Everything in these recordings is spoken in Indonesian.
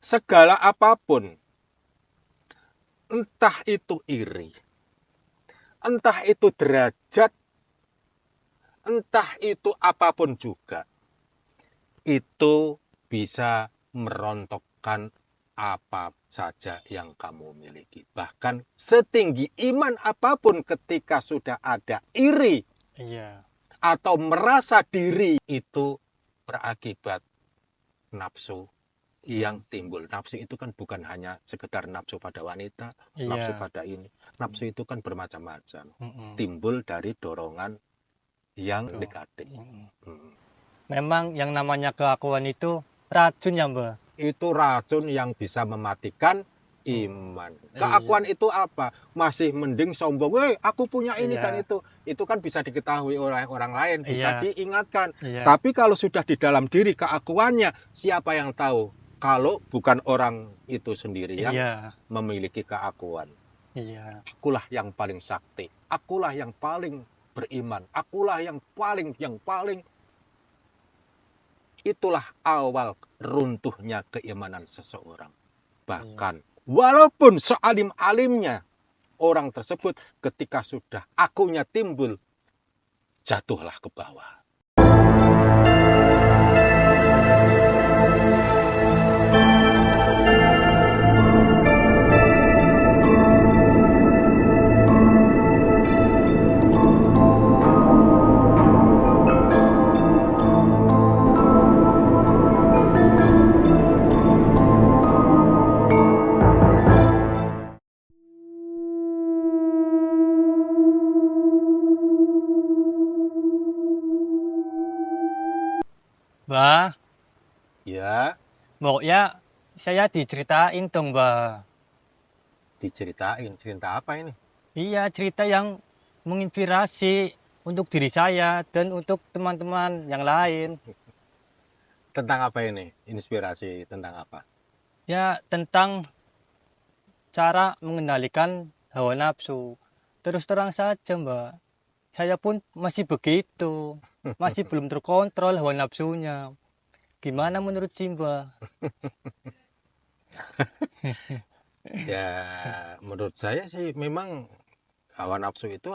segala apapun, entah itu iri, entah itu derajat, entah itu apapun juga, itu bisa merontokkan apa saja yang kamu miliki. Bahkan setinggi iman apapun, ketika sudah ada iri Iya. atau merasa diri, itu berakibat nafsu yang timbul. Nafsu itu kan bukan hanya sekedar nafsu pada wanita, nafsu Iya. pada ini. Nafsu itu kan bermacam-macam. Mm-mm. Timbul dari dorongan yang Tuh. negatif. Mm-mm. Hmm. Memang yang namanya keakuan itu racun ya, Mbak? Itu racun yang bisa mematikan iman. Iya. Keakuan itu apa? Masih mending sombong, aku punya ini dan Iya. itu. Itu kan bisa diketahui oleh orang lain, bisa Iya. diingatkan. Iya. Tapi kalau sudah di dalam diri keakuannya, siapa yang tahu? Kalau bukan orang itu sendiri yang Iya. memiliki keakuan. Iya. Akulah yang paling sakti, akulah yang paling beriman, akulah yang paling. Itulah awal runtuhnya keimanan seseorang. Iya. Bahkan walaupun sealim-alimnya orang tersebut, ketika sudah akunya timbul, jatuhlah ke bawah. Mbak, Ya, pokoknya saya diceritain dong, Mbak. diceritain. Cerita apa ini? Iya, cerita yang menginspirasi untuk diri saya dan untuk teman-teman yang lain. Tentang apa ini? Inspirasi tentang apa? Ya, tentang cara mengendalikan hawa nafsu. Terus terang saja, Mbak. Saya pun masih begitu. Masih belum terkontrol hawa nafsunya. Gimana menurut si Mbak? Ya, menurut saya sih memang hawa nafsu itu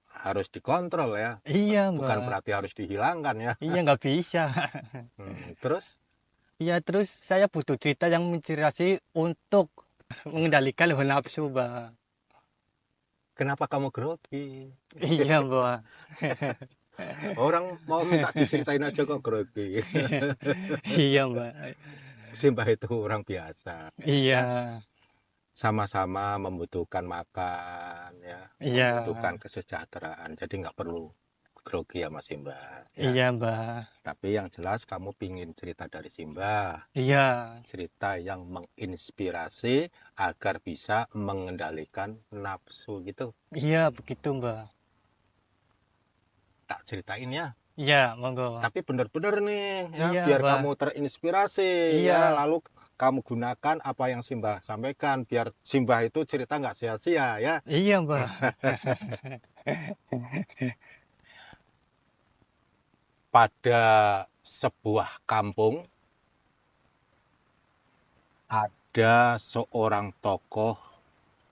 harus dikontrol ya. Iya, Bukan Mbak. berarti harus dihilangkan ya. Iya, nggak bisa. Terus, Iya, terus saya butuh cerita yang menginspirasi untuk mengendalikan hawa nafsu, Mbak. kenapa kamu grogi? Iya, Mbak. Orang mau minta diceritain aja kok grogi. Iya, Mbak. Simbah itu orang biasa Iya, ya, sama-sama membutuhkan makan ya, iya, membutuhkan kesejahteraan, jadi nggak perlu grogi ya Mas Simbah ya. iya, Mbak. Tapi yang jelas kamu pingin cerita dari Simbah, Iya, cerita yang menginspirasi agar bisa mengendalikan nafsu gitu. iya, begitu, Mbak. Tak ceritain ya, Iya, monggo. tapi benar-benar nih ya, Iya, biar Mbak. kamu terinspirasi ya, Iya, lalu kamu gunakan apa yang Simbah sampaikan, biar Simbah itu cerita nggak sia-sia ya. iya, Mbak. Pada sebuah kampung ada seorang tokoh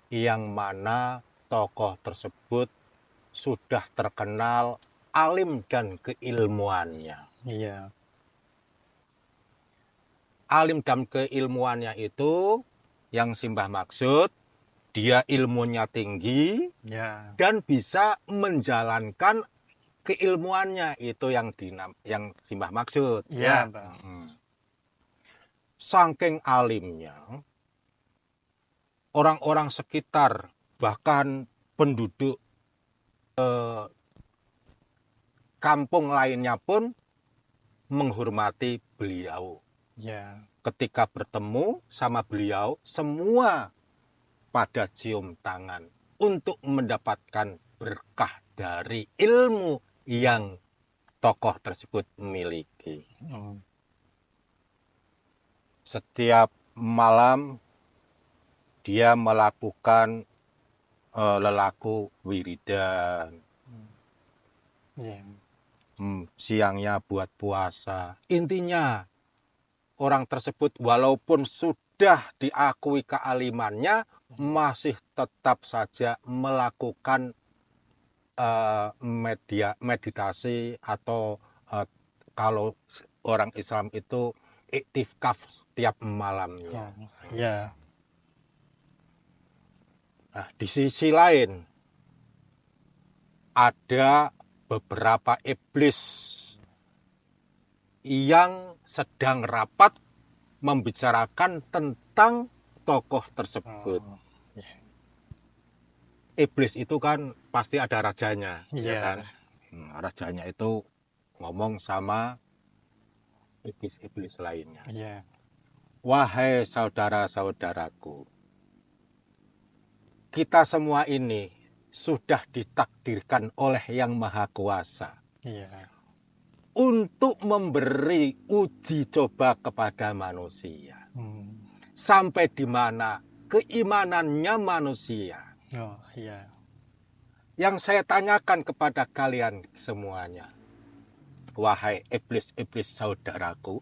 yang mana tokoh tersebut sudah terkenal alim dan keilmuannya. Iya, Alim dan keilmuannya itu yang Simbah maksud, dia ilmunya tinggi iya, dan bisa menjalankan keilmuannya, itu yang Simbah maksud iya, ya. Mbak. Saking alimnya, orang-orang sekitar bahkan penduduk kampung lainnya pun menghormati beliau. Iya, Ketika bertemu sama beliau, semua pada cium tangan untuk mendapatkan berkah dari ilmu yang tokoh tersebut miliki. mm, Setiap malam dia melakukan lelaku wiridan. iya, Siangnya buat puasa. Intinya orang tersebut walaupun sudah diakui kealimannya masih tetap saja melakukan meditasi atau kalau orang Islam itu iktikaf setiap malamnya. Ya. Nah, di sisi lain ada beberapa iblis yang sedang rapat membicarakan tentang tokoh tersebut. Iblis itu kan pasti ada rajanya, ya kan? Rajanya itu ngomong sama iblis-iblis lainnya. Wahai saudara-saudaraku, kita semua ini sudah ditakdirkan oleh Yang Maha Kuasa untuk memberi uji coba kepada manusia. Sampai di mana keimanannya manusia. Yang saya tanyakan kepada kalian semuanya, wahai iblis-iblis saudaraku,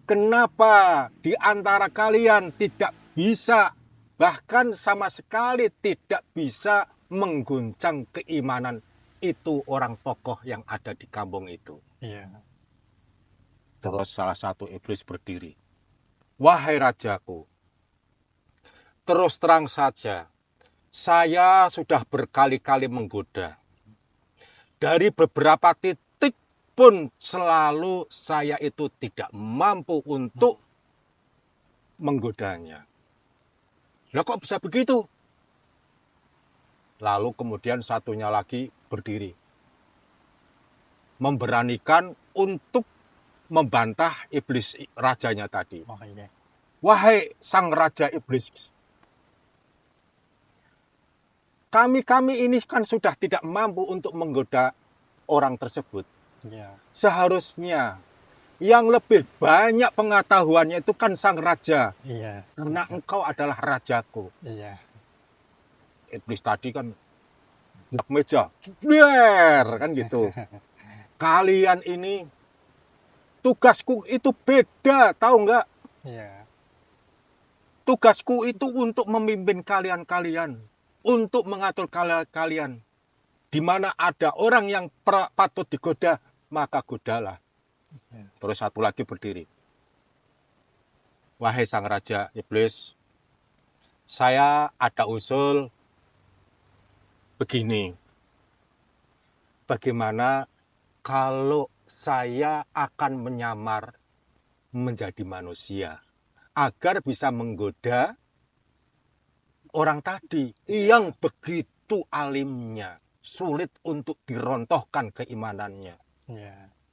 kenapa di antara kalian tidak bisa, bahkan sama sekali tidak bisa mengguncang keimanan itu orang tokoh yang ada di kampung itu? Terus salah satu iblis berdiri, wahai rajaku, terus terang saja, saya sudah berkali-kali menggoda. Dari beberapa titik pun selalu saya itu tidak mampu untuk menggodanya. Lah kok bisa begitu? Lalu kemudian satunya lagi berdiri, memberanikan untuk membantah iblis rajanya tadi. Wahai sang raja iblis, kami ini kan sudah tidak mampu untuk menggoda orang tersebut. Seharusnya yang lebih banyak pengetahuannya itu kan sang raja. Karena engkau adalah rajaku. Iblis tadi kan blak meja, biar kan gitu. Kalian ini tugasku itu beda, tahu nggak? Tugasku itu untuk memimpin kalian, untuk mengatur kalian. Di mana ada orang yang patut digoda, maka godalah. Terus satu lagi berdiri. Wahai sang raja iblis, saya ada usul begini. Bagaimana kalau saya akan menyamar menjadi manusia agar bisa menggoda orang tadi yang begitu alimnya, sulit untuk dirontohkan keimanannya.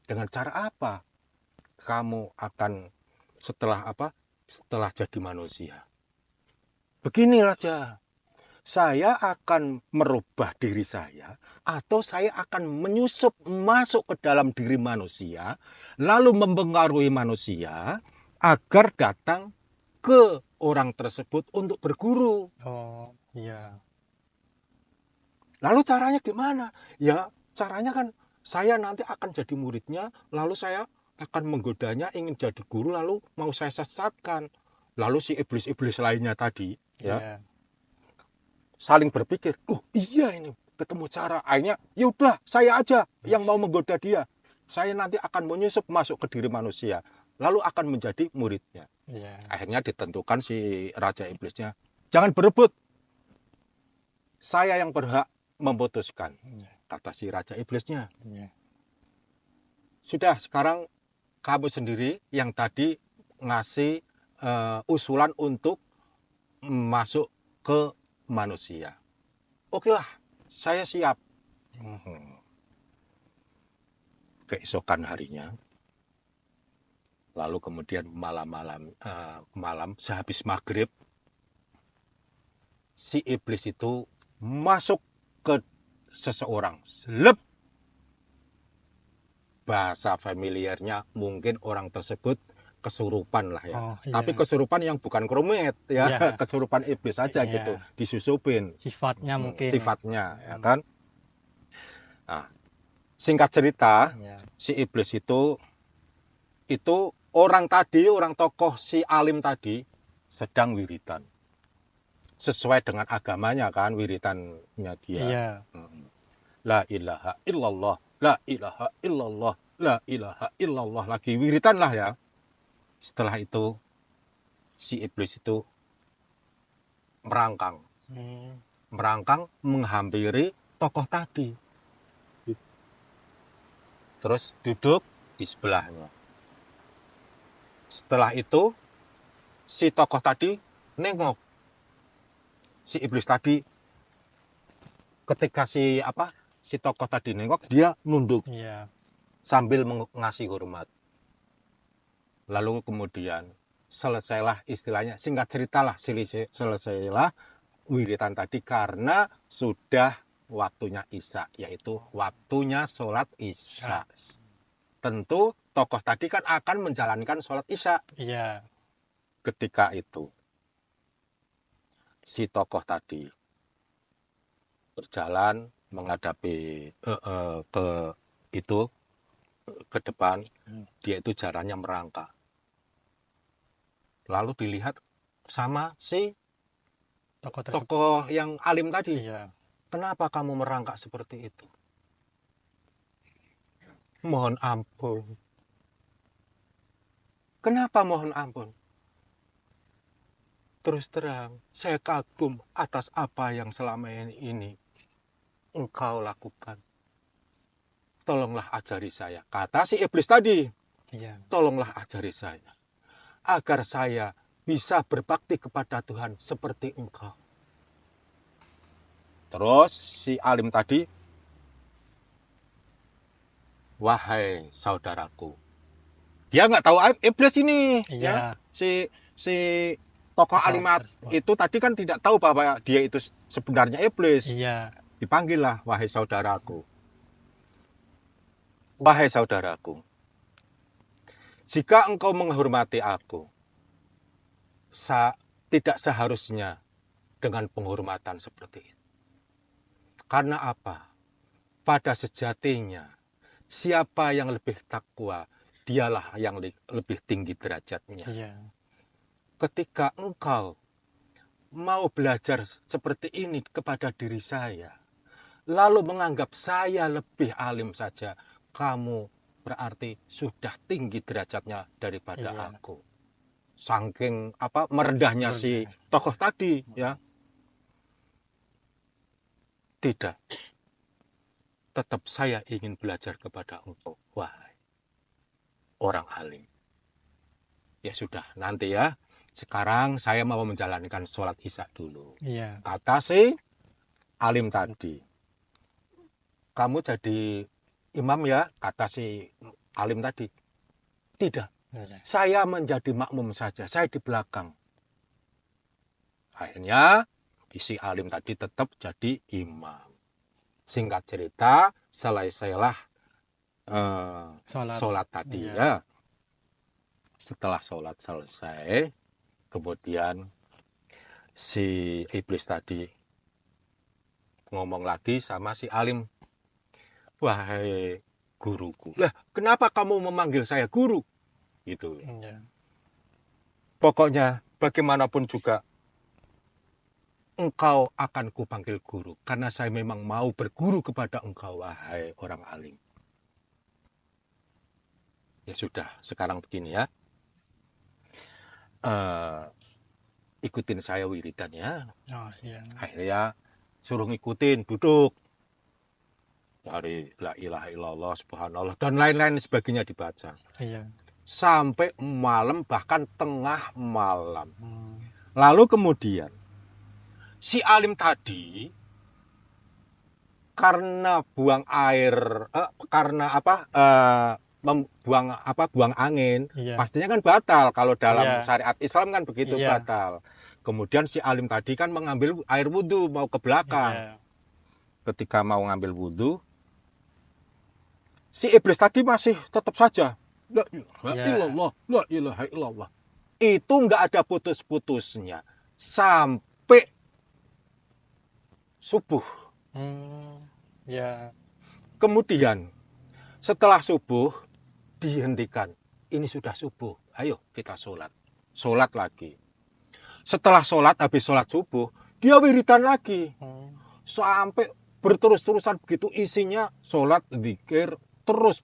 Dengan cara apa kamu akan setelah jadi manusia? Begini raja, saya akan merubah diri saya atau saya akan menyusup masuk ke dalam diri manusia lalu mempengaruhi manusia agar datang ke orang tersebut untuk berguru. Lalu caranya gimana? Ya caranya kan saya nanti akan jadi muridnya, lalu saya akan menggodanya ingin jadi guru, lalu mau saya sesatkan. Lalu si iblis-iblis lainnya tadi saling berpikir, oh iya ini ketemu cara. Akhirnya yaudah saya aja yang mau menggoda dia. Saya nanti akan menyusup masuk ke diri manusia, lalu akan menjadi muridnya. Akhirnya ditentukan si raja iblisnya, jangan berebut, saya yang berhak memutuskan, kata si raja iblisnya. Sudah, sekarang kamu sendiri yang tadi ngasih usulan untuk masuk ke manusia. Oke lah, saya siap. Keesokan harinya, lalu kemudian malam sehabis maghrib, si iblis itu masuk ke seseorang. Selep. Bahasa familiarnya mungkin orang tersebut kesurupan lah ya. Tapi kesurupan yang bukan krumit ya, kesurupan iblis aja gitu, disusupin. Sifatnya mungkin. Sifatnya ya kan. Nah, singkat cerita, si iblis itu orang tokoh si alim tadi sedang wiritan. Sesuai dengan agamanya kan, wiritannya dia. Iya. La ilaha illallah, la ilaha illallah, la ilaha illallah. Lagi wiritan lah ya. Setelah itu, si iblis itu merangkang. Merangkang menghampiri tokoh tadi. Terus duduk di sebelahnya. Setelah itu, si tokoh tadi nengok. Si iblis tadi, ketika si tokoh tadi nengok, dia nunduk. Iya. Sambil ngasih hormat. Lalu kemudian selesailah istilahnya, singkat ceritalah, selesailah wiritan tadi karena sudah waktunya isya, yaitu waktunya sholat isya. Tentu tokoh tadi kan akan menjalankan sholat isya. Iya. Ketika itu si tokoh tadi berjalan menghadapi ke depan, dia itu jalannya merangkak. Lalu dilihat sama si tokoh yang alim tadi. Iya. Kenapa kamu merangkak seperti itu? Mohon ampun. Kenapa mohon ampun? Terus terang, saya kagum atas apa yang selama ini engkau lakukan. Tolonglah ajari saya. Kata si iblis tadi. Iya. Tolonglah ajari saya. Agar saya bisa berbakti kepada Tuhan seperti engkau. Terus si alim tadi, wahai saudaraku. Dia nggak tahu iblis ini. Iya. Ya. Si tokoh alimat itu tadi kan tidak tahu bahwa dia itu sebenarnya iblis. Iya. Dipanggillah, wahai saudaraku. Wahai saudaraku. Jika engkau menghormati aku, tidak seharusnya dengan penghormatan seperti itu. Karena apa? Pada sejatinya, siapa yang lebih takwa, dialah yang lebih tinggi derajatnya. Iya. Ketika engkau mau belajar seperti ini kepada diri saya, lalu menganggap saya lebih alim saja, kamu berarti sudah tinggi derajatnya daripada aku. Saking merendahnya si tokoh tadi, ya. Tidak. Tetap saya ingin belajar kepada engkau, wahai orang alim. Ya sudah, nanti ya. Sekarang saya mau menjalankan sholat isya dulu. Iya. Kata si alim tadi. Kamu jadi imam ya, kata si alim tadi. Tidak. Saya menjadi makmum saja, saya di belakang. Akhirnya si alim tadi tetap jadi imam. Singkat cerita, selesailah sholat tadi. Iya. Ya. Setelah sholat selesai, kemudian si iblis tadi ngomong lagi sama si alim. Wahai guruku. Lah, kenapa kamu memanggil saya guru? Gitu. Ya. Pokoknya bagaimanapun juga engkau akan kupanggil guru. Karena saya memang mau berguru kepada engkau, wahai orang alim. Ya sudah, sekarang begini ya. Ikutin saya wiridan ya. Oh, iya. Akhirnya suruh ngikutin, duduk. Dari la ilaha illallah, subhanallah, dan lain-lain sebagainya dibaca. Iya. Sampai malam, bahkan tengah malam. Lalu kemudian si alim tadi karena buang air, buang angin, iya. Pastinya kan batal kalau dalam syariat Islam kan begitu, batal. Kemudian si alim tadi kan mengambil air wudhu mau ke belakang. Ketika mau ngambil wudhu, si iblis tadi masih tetap saja la ilaha illallah, la ilaha illallah. Itu nggak ada putus-putusnya sampai subuh. Kemudian setelah subuh dihentikan. ini sudah subuh, ayo kita sholat. Sholat lagi. Setelah sholat, habis sholat subuh, dia wiridan lagi. Sampai berterus-terusan begitu, isinya sholat, zikir, terus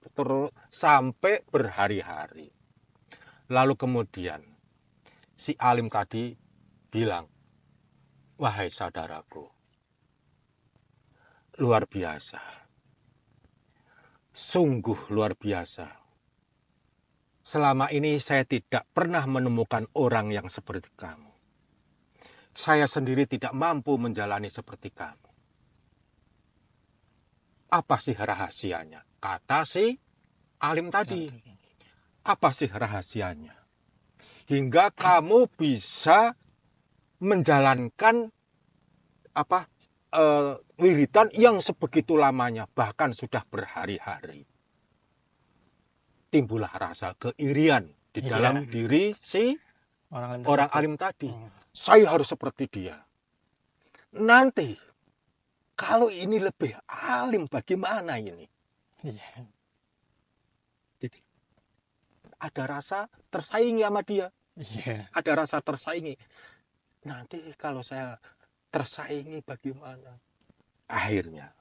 sampai berhari-hari. Lalu kemudian si alim tadi bilang, wahai saudaraku, luar biasa. Sungguh luar biasa. Selama ini saya tidak pernah menemukan orang yang seperti kamu. Saya sendiri tidak mampu menjalani seperti kamu. Apa sih rahasianya? Kata si alim tadi. Apa sih rahasianya? Hingga kamu bisa menjalankan wiridan yang sebegitu lamanya, bahkan sudah berhari-hari. Timbullah rasa keirian di dalam diri si orang alim tadi. Saya harus seperti dia. Nanti kalau ini lebih alim, bagaimana ini? Jadi ada rasa tersaingi sama dia. Ada rasa tersaingi. Nanti kalau saya tersaingi bagaimana? Akhirnya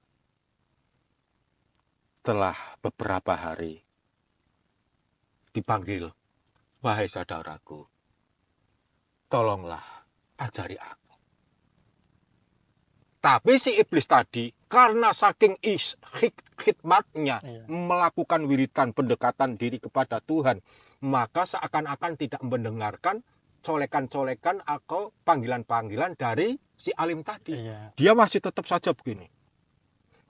setelah beberapa hari dipanggil, wahai saudaraku, tolonglah ajari aku. Tapi si iblis tadi, karena saking khidmatnya melakukan wiridan pendekatan diri kepada Tuhan, maka seakan-akan tidak mendengarkan colekan-colekan atau panggilan-panggilan dari si alim tadi. Dia masih tetap saja begini.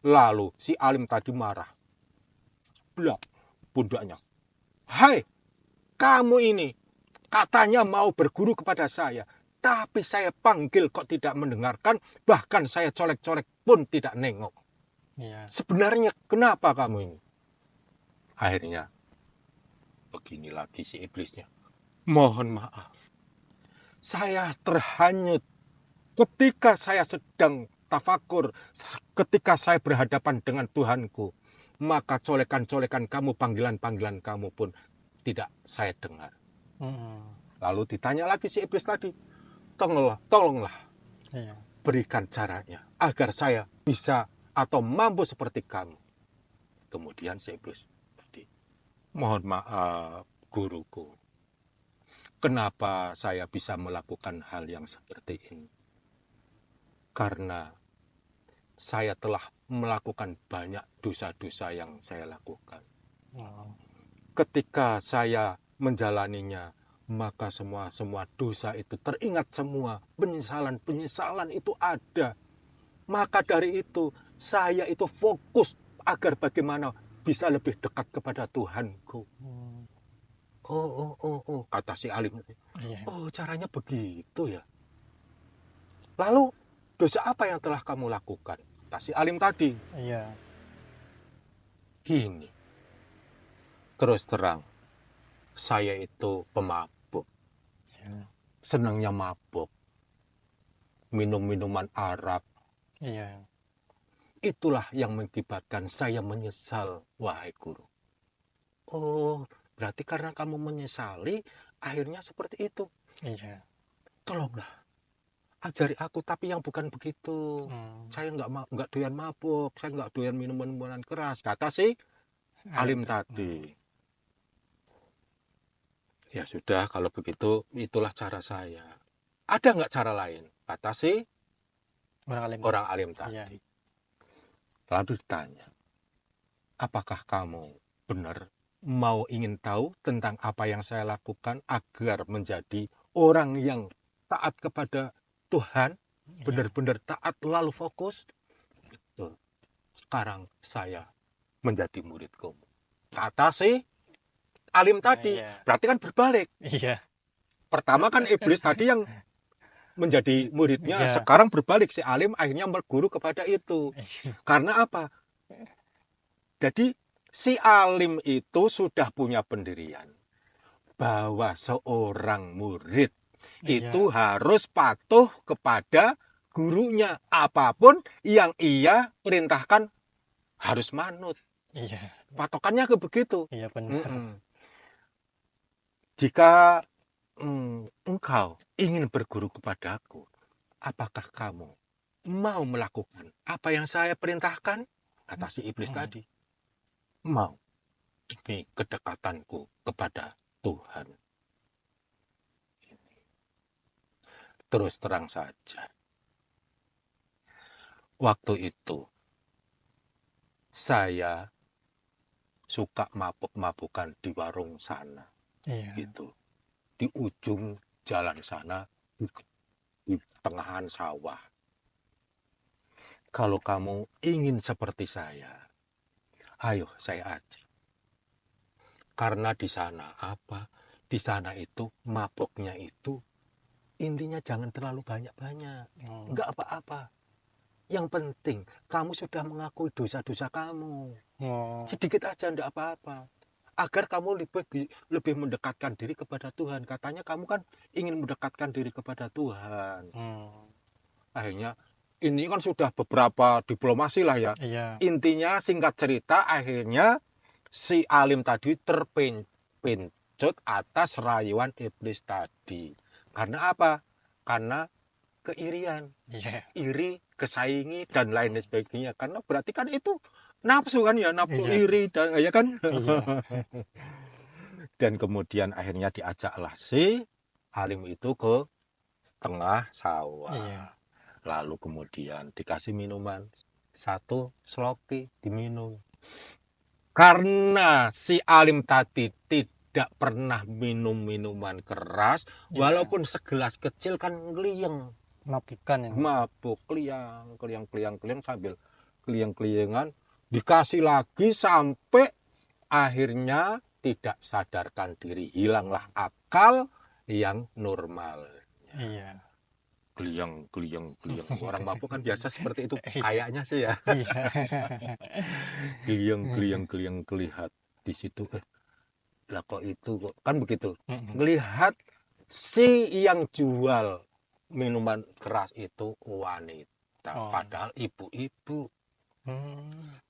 Lalu si alim tadi marah. Blak pundaknya. Hai, kamu ini katanya mau berguru kepada saya, tapi saya panggil kok tidak mendengarkan, bahkan saya colek-colek pun tidak nengok. Sebenarnya kenapa kamu ini? Akhirnya begini lagi si iblisnya. Mohon maaf, saya terhanyut ketika saya sedang tafakur, ketika saya berhadapan dengan Tuhanku, maka colekan-colekan kamu, panggilan-panggilan kamu pun tidak saya dengar. Lalu ditanya lagi si iblis tadi, tolonglah berikan caranya agar saya bisa atau mampu seperti kamu. Kemudian si iblis tadi, mohon maaf guruku, kenapa saya bisa melakukan hal yang seperti ini? Karena saya telah melakukan banyak dosa-dosa yang saya lakukan. Ketika saya menjalaninya, maka semua dosa itu teringat semua. Penyesalan itu ada. Maka dari itu, saya itu fokus agar bagaimana bisa lebih dekat kepada Tuhanku. Oh, kata si alim. Oh, caranya begitu ya. Lalu, dosa apa yang telah kamu lakukan? Kata si alim tadi. Gini. Terus terang, saya itu pemabuk. Senangnya mabuk. Minum minuman Arab. Itulah yang mengakibatkan saya menyesal, wahai guru. Oh, berarti karena kamu menyesali, akhirnya seperti itu. Tolonglah, ajari aku, tapi yang bukan begitu. Saya nggak doyan mabuk, saya nggak doyan minuman keras, kata si alim tadi. Ya sudah, kalau begitu itulah cara saya. Ada nggak cara lain? Kata si orang alim tadi. Lalu ditanya, apakah kamu benar mau ingin tahu tentang apa yang saya lakukan agar menjadi orang yang taat kepada Tuhan, benar-benar taat lalu fokus? Betul. Sekarang saya menjadi muridku. Kata si alim tadi. Berarti kan berbalik. Pertama kan iblis tadi yang menjadi muridnya, sekarang berbalik, si alim akhirnya berguru kepada itu. Karena apa? Jadi si alim itu sudah punya pendirian bahwa seorang murid itu harus patuh kepada gurunya, apapun yang ia perintahkan harus manut. Patokannya ke begitu. jika engkau ingin berguru kepadaku, apakah kamu mau melakukan apa yang saya perintahkan? Kata si iblis tadi. Mau. Ini kedekatanku kepada Tuhan. Terus terang saja. Waktu itu, saya suka mabuk-mabukan di warung sana. Gitu. Di ujung jalan sana, di tengahan sawah. Kalau kamu ingin seperti saya, ayo saya ajak. Karena di sana apa? Di sana itu mabuknya itu intinya jangan terlalu banyak-banyak. Enggak apa-apa. Yang penting kamu sudah mengakui dosa-dosa kamu. Sedikit aja enggak apa-apa. Agar kamu lebih mendekatkan diri kepada Tuhan. Katanya kamu kan ingin mendekatkan diri kepada Tuhan. Akhirnya ini kan sudah beberapa diplomasi lah ya. Intinya singkat cerita akhirnya si alim tadi terpencut atas rayuan iblis tadi. Karena apa? Karena keirian, iri, kesaingi dan lain sebagainya. Karena berarti kan itu nafsu kan ya, nafsu iri dan ya kan. Dan kemudian akhirnya diajaklah si alim itu ke tengah sawah. Lalu kemudian dikasih minuman, 1 sloki diminum. Karena si alim tadi tidak pernah minum minuman keras, walaupun segelas kecil kan ngeliang. Mabuk, keliang sambil keliang-keliangan. Dikasih lagi sampai akhirnya tidak sadarkan diri. Hilanglah akal yang normal. Keliang. Orang mabuk kan biasa seperti itu. Kayaknya sih ya. Keliang kelihat di situ. Lah kok itu kok kan begitu. Melihat si yang jual minuman keras itu wanita. Padahal ibu-ibu.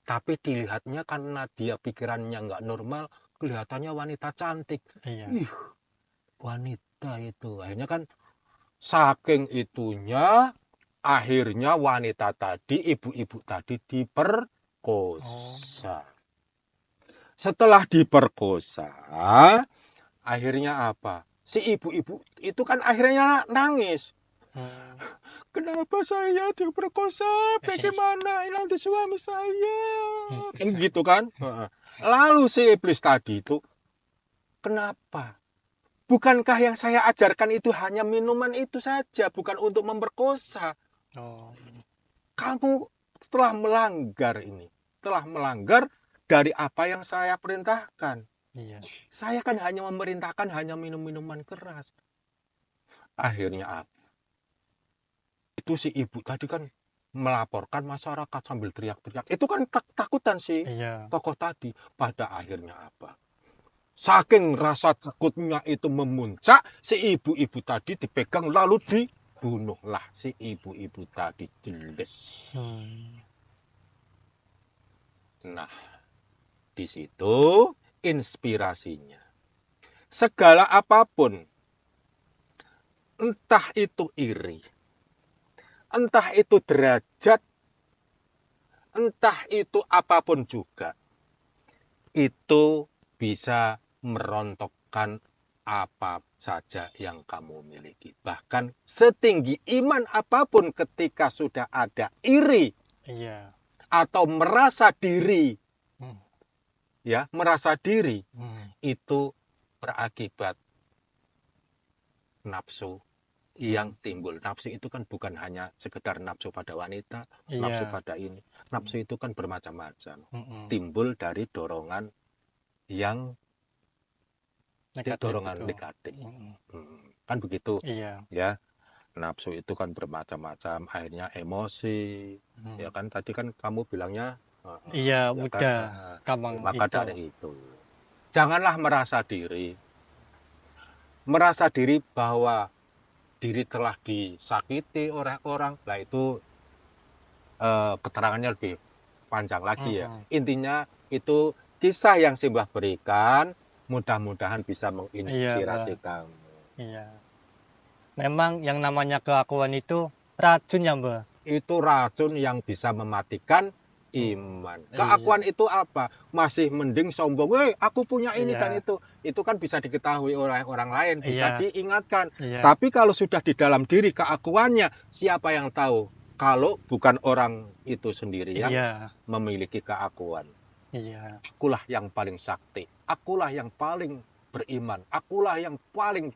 Tapi dilihatnya karena dia pikirannya nggak normal, kelihatannya wanita cantik. Ih, wanita itu. Akhirnya kan saking itunya, akhirnya wanita tadi, ibu-ibu tadi diperkosa. Setelah diperkosa, akhirnya apa? Si ibu-ibu itu kan akhirnya nangis. Kenapa saya diperkosa? Bagaimana nanti suami saya? Kan gitu kan? Lalu si iblis tadi itu, kenapa? Bukankah yang saya ajarkan itu hanya minuman itu saja, bukan untuk memperkosa? Kamu telah melanggar ini. Telah melanggar dari apa yang saya perintahkan. Saya kan hanya memerintahkan hanya minum-minuman keras. Akhirnya apa? Itu si ibu tadi kan melaporkan masyarakat sambil teriak-teriak. Itu kan takutan sih tokoh tadi. Pada akhirnya apa? Saking rasa takutnya itu memuncak, si ibu-ibu tadi dipegang lalu dibunuhlah si ibu-ibu tadi jelas. Nah, di situ inspirasinya. Segala apapun, entah itu iri, entah itu derajat, entah itu apapun juga, itu bisa merontokkan apa saja yang kamu miliki. Bahkan setinggi iman apapun ketika sudah ada iri atau merasa diri, merasa diri, itu berakibat nafsu yang timbul. Nafsu itu kan bukan hanya sekedar nafsu pada wanita, nafsu pada ini. Nafsu itu kan bermacam-macam. Timbul dari dorongan yang negatif. Kan begitu. Ya. Nafsu itu kan bermacam-macam, akhirnya emosi. Ya kan tadi kan kamu bilangnya mudah gampang. Maka dari itu janganlah merasa diri bahwa diri telah disakiti oleh orang. Nah itu keterangannya lebih panjang lagi ya. Intinya itu kisah yang Simbah berikan Mudah-mudahan bisa menginspirasi Mbak. kamu. Iya. Memang yang namanya keakuan itu racun ya, Mbak? Itu racun yang bisa mematikan iman. Iya. Keakuan itu apa? Masih mending sombong, aku punya ini dan Iya. itu. Itu kan bisa diketahui oleh orang lain, bisa Iya. diingatkan. Iya. Tapi kalau sudah di dalam diri keakuannya, siapa yang tahu? Kalau bukan orang itu sendiri yang Iya. memiliki keakuan. Iya. Akulah yang paling sakti. Akulah yang paling beriman. Akulah yang paling.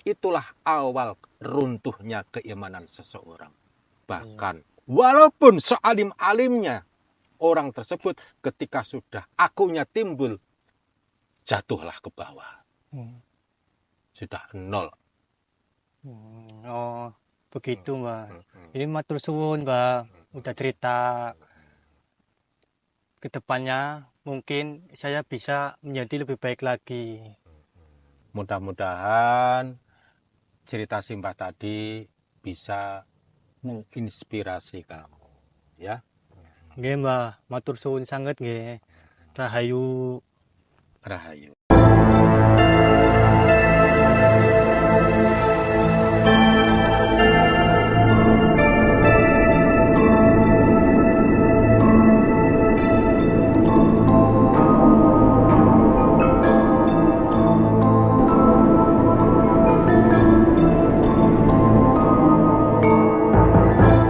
Itulah awal runtuhnya keimanan seseorang. Bahkan walaupun sealim-alimnya orang tersebut, ketika sudah akunya timbul, jatuhlah ke bawah. Sudah nol. Oh, begitu, Mbak. Ini matur suwun, Mbak. Udah cerita. Kedepannya mungkin saya bisa menjadi lebih baik lagi. Mudah-mudahan cerita Simbah tadi bisa menginspirasi kamu, ya. Nggih, Mbah, matur suwun sanget nggih. Rahayu. Rahayu.